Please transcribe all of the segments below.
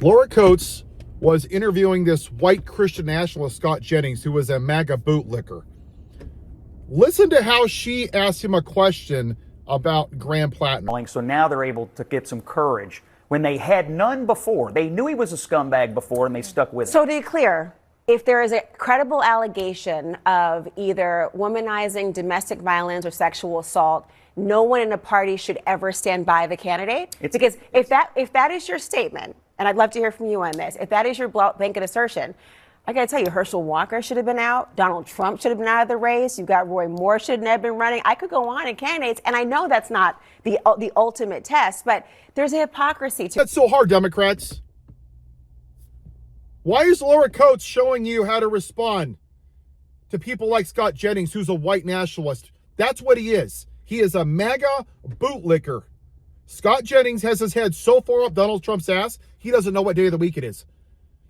Laura Coates was interviewing this white Christian nationalist, Scott Jennings, who was a MAGA bootlicker. Listen to how she asked him a question about Graham Platinum. So now they're able to get some courage when they had none before. They knew he was a scumbag before and they stuck with it. So to be clear, if there is a credible allegation of either womanizing, domestic violence, or sexual assault, no one in a party should ever stand by the candidate. Because if that is your statement, and I'd love to hear from you on this, if that is your blanket assertion, I got to tell you, Herschel Walker should have been out. Donald Trump should have been out of the race. You've got Roy Moore shouldn't have been running. I could go on in candidates, and I know that's not the ultimate test, but there's a hypocrisy to it. That's so hard, Democrats. Why is Laura Coates showing you how to respond to people like Scott Jennings, who's a white nationalist? That's what he is. He is a MAGA bootlicker. Scott Jennings has his head so far up Donald Trump's ass, he doesn't know what day of the week it is.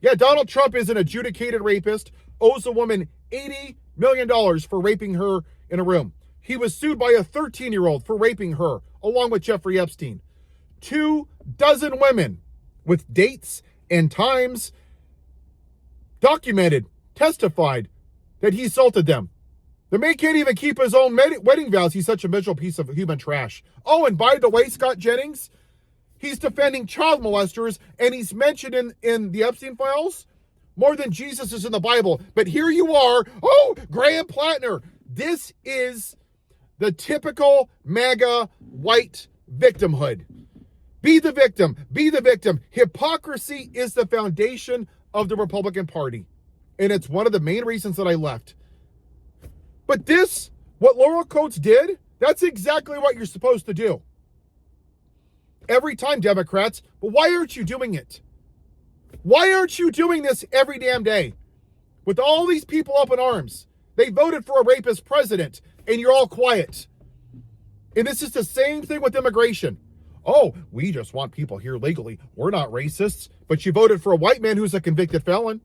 Yeah, Donald Trump is an adjudicated rapist, owes a woman $80 million for raping her in a room. He was sued by a 13-year-old for raping her, along with Jeffrey Epstein. 24 women with dates and times documented, testified that he assaulted them. The man can't even keep his own wedding vows. He's such a miserable piece of human trash. Oh, and by the way, Scott Jennings, he's defending child molesters, and he's mentioned in the Epstein files more than Jesus is in the Bible. But here you are, Graham Platinum. This is the typical MAGA white victimhood. Be the victim. Be the victim. Hypocrisy is the foundation of the Republican Party, and it's one of the main reasons that I left. But what Laura Coates did, that's exactly what you're supposed to do. Every time, Democrats, but why aren't you doing it? Why aren't you doing this every damn day? With all these people up in arms, they voted for a rapist president, and you're all quiet. And this is the same thing with immigration. Oh, we just want people here legally. We're not racists. But you voted for a white man who's a convicted felon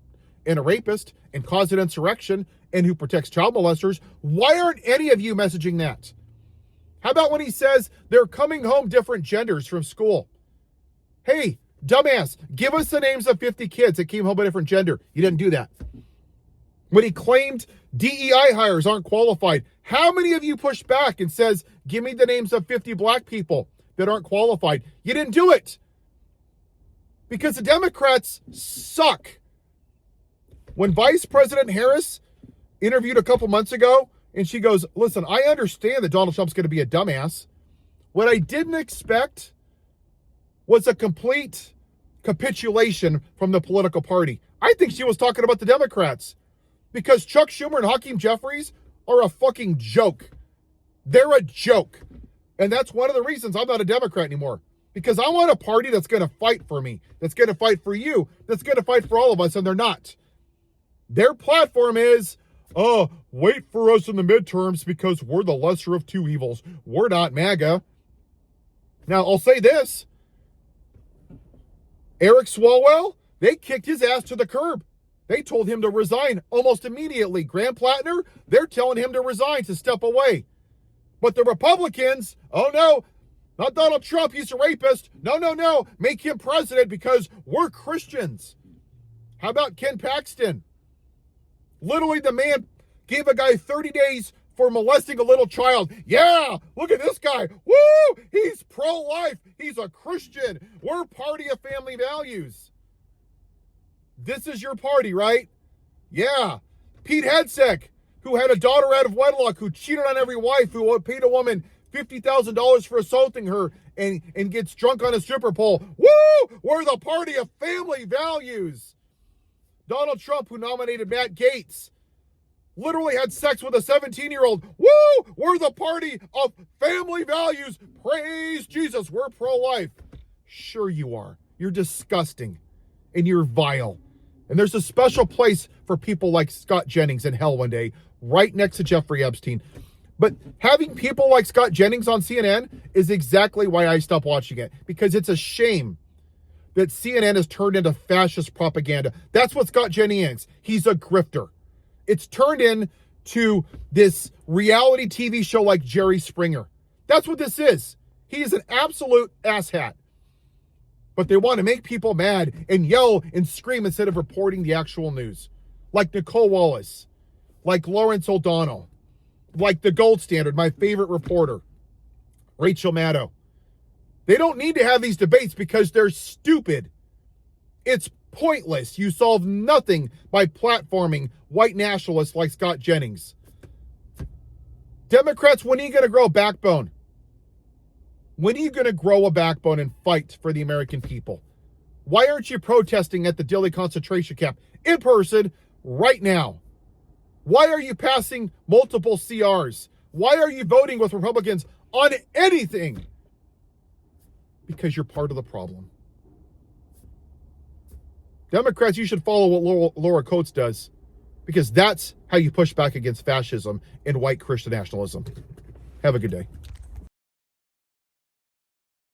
and a rapist and caused an insurrection and who protects child molesters. Why aren't any of you messaging that? How about when he says they're coming home different genders from school? Hey, dumbass, give us the names of 50 kids that came home a different gender. You didn't do that. When he claimed DEI hires aren't qualified, how many of you pushed back and says, give me the names of 50 black people that aren't qualified? You didn't do it. Because the Democrats suck. When Vice President Harris interviewed a couple months ago, and she goes, listen, I understand that Donald Trump's going to be a dumbass. What I didn't expect was a complete capitulation from the political party. I think she was talking about the Democrats, because Chuck Schumer and Hakeem Jeffries are a fucking joke. They're a joke. And that's one of the reasons I'm not a Democrat anymore. Because I want a party that's going to fight for me, that's going to fight for you, that's going to fight for all of us, and they're not. Their platform is, wait for us in the midterms because we're the lesser of two evils. We're not MAGA. Now, I'll say this. Eric Swalwell, they kicked his ass to the curb. They told him to resign almost immediately. Graham Platinum, they're telling him to resign, to step away. But the Republicans, oh no, not Donald Trump, he's a rapist. No, make him president because we're Christians. How about Ken Paxton? Literally, the man gave a guy 30 days for molesting a little child. Yeah, look at this guy. Woo, he's pro-life. He's a Christian. We're party of family values. This is your party, right? Yeah. Pete Hegseth, who had a daughter out of wedlock, who cheated on every wife, who paid a woman $50,000 for assaulting her and gets drunk on a stripper pole. Woo! We're the party of family values. Donald Trump, who nominated Matt Gaetz, literally had sex with a 17-year-old. Woo! We're the party of family values. Praise Jesus. We're pro-life. Sure you are. You're disgusting. And you're vile. And there's a special place for people like Scott Jennings in hell one day, right next to Jeffrey Epstein. But having people like Scott Jennings on CNN is exactly why I stopped watching it. Because it's a shame that CNN has turned into fascist propaganda. That's what Scott Jennings is. He's a grifter. It's turned into this reality TV show like Jerry Springer. That's what this is. He is an absolute asshat. But they want to make people mad and yell and scream instead of reporting the actual news. Like Nicole Wallace, like Lawrence O'Donnell, like the gold standard, my favorite reporter, Rachel Maddow. They don't need to have these debates because they're stupid. It's pointless. You solve nothing by platforming white nationalists like Scott Jennings. Democrats, when are you going to grow a backbone? When are you going to grow a backbone and fight for the American people? Why aren't you protesting at the Dilley concentration camp in person right now? Why are you passing multiple CRs? Why are you voting with Republicans on anything? Because you're part of the problem. Democrats, you should follow what Laura Coates does, because that's how you push back against fascism and white Christian nationalism. Have a good day.